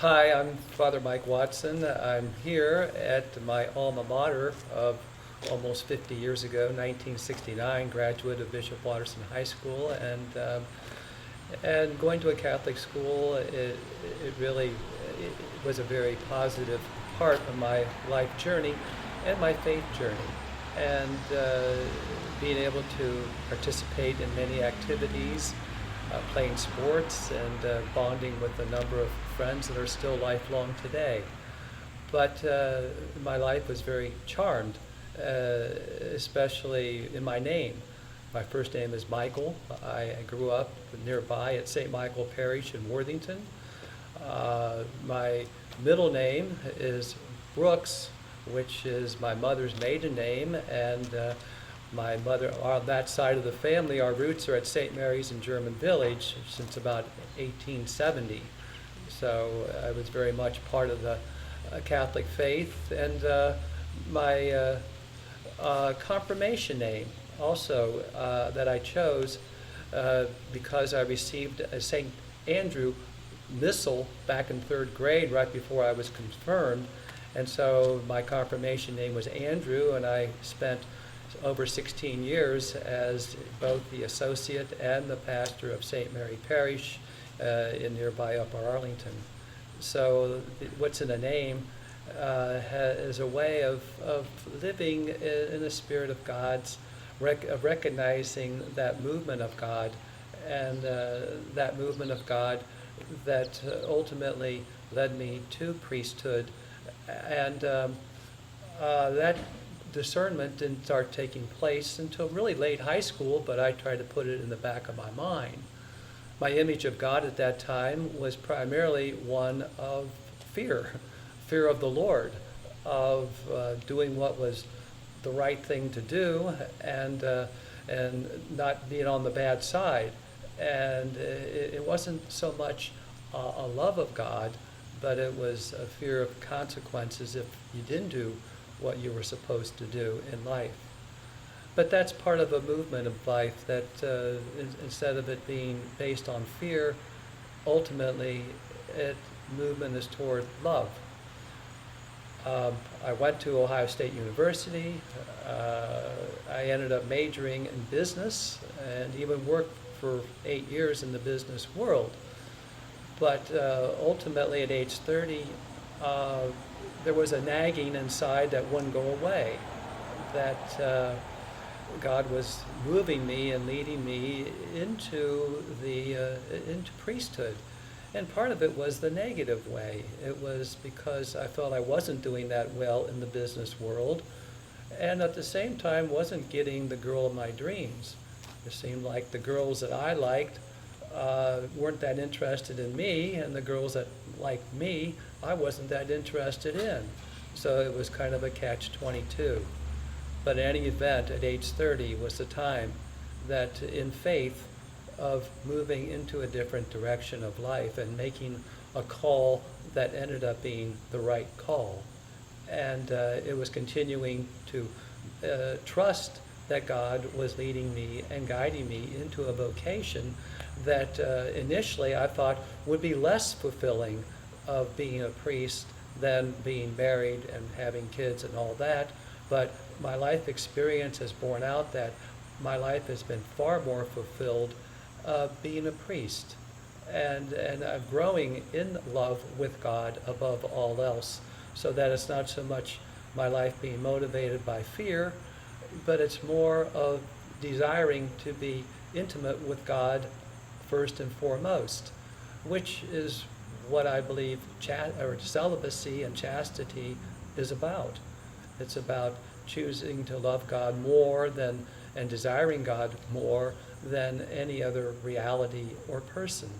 Hi, I'm Father Mike Watson. I'm here at my alma mater of almost 50 years ago, 1969, graduate of Bishop Watterson High School, and going to a Catholic school. It really it was a very positive part of my life journey and my faith journey, and being able to participate in many activities, playing sports and bonding with a number of friends that are still lifelong today. But my life was very charmed, especially in my name. My first name is Michael. I grew up nearby at St. Michael Parish in Worthington. My middle name is Brooks, which is my mother's maiden name, and my mother, on that side of the family, our roots are at St. Mary's in German Village since about 1870. So I was very much part of the Catholic faith, and my confirmation name also that I chose because I received a St. Andrew missal back in third grade right before I was confirmed, and so my confirmation name was Andrew, and I spent over 16 years as both the associate and the pastor of St. Mary Parish in nearby Upper Arlington. So what's in a name is a way of living in the Spirit of God's, of recognizing that movement of God, and that movement of God that ultimately led me to priesthood. And that discernment didn't start taking place until really late high school, but I tried to put it in the back of my mind. My image of God at that time was primarily one of fear, fear of the Lord, of doing what was the right thing to do, and not being on the bad side. And it wasn't so much a love of God, but it was a fear of consequences if you didn't do what you were supposed to do in life. But that's part of a movement of life that instead of it being based on fear, ultimately movement is toward love. I went to Ohio State University. I ended up majoring in business and even worked for 8 years in the business world. But ultimately at age 30, there was a nagging inside that wouldn't go away, that God was moving me and leading me into priesthood. And part of it was the negative way. It was because I felt I wasn't doing that well in the business world, and at the same time wasn't getting the girl of my dreams. It seemed like the girls that I liked weren't that interested in me, and the girls that liked me, I wasn't that interested in. So it was kind of a catch-22. But in any event, at age 30 was the time that in faith of moving into a different direction of life and making a call that ended up being the right call. And it was continuing to trust that God was leading me and guiding me into a vocation that initially I thought would be less fulfilling of being a priest than being married and having kids and all that. But my life experience has borne out that my life has been far more fulfilled being a priest, and growing in love with God above all else, so that it's not so much my life being motivated by fear, but it's more of desiring to be intimate with God first and foremost, which is what I believe celibacy and chastity is about. It's about choosing to love God more than, and desiring God more than any other reality or person.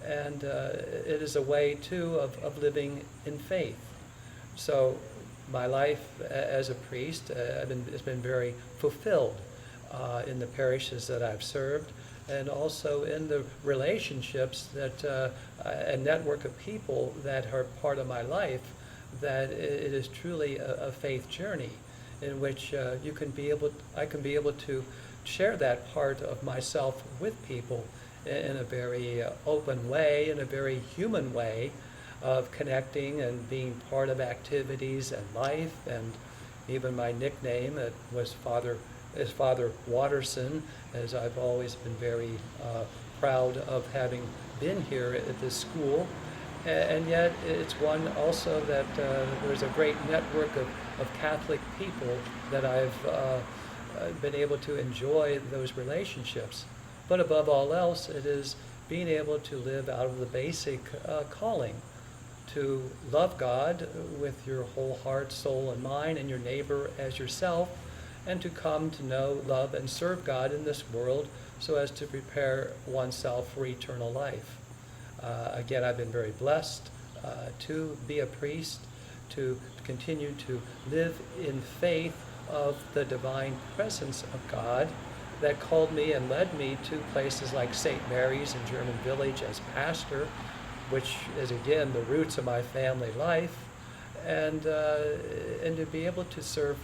And it is a way, too, of living in faith. So my life as a priest has been very fulfilled in the parishes that I've served, and also in the relationships that a network of people that are part of my life, that it is truly a faith journey in which I can be able to share that part of myself with people in a very open way, in a very human way, of connecting and being part of activities and life. And even my nickname was Father Watterson, as I've always been very proud of having been here at this school. And yet it's one also that there's a great network of Catholic people that I've been able to enjoy those relationships. But above all else, it is being able to live out of the basic calling to love God with your whole heart, soul, and mind, and your neighbor as yourself, and to come to know, love, and serve God in this world so as to prepare oneself for eternal life. Again, I've been very blessed to be a priest, to continue to live in faith of the divine presence of God that called me and led me to places like St. Mary's in German Village as pastor, which is again the roots of my family life, and to be able to serve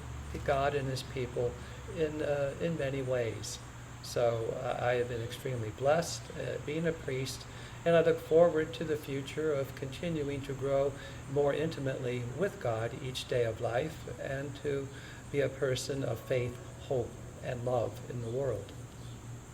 God and His people in many ways. So I have been extremely blessed being a priest, and I look forward to the future of continuing to grow more intimately with God each day of life, and to be a person of faith, hope, and love in the world.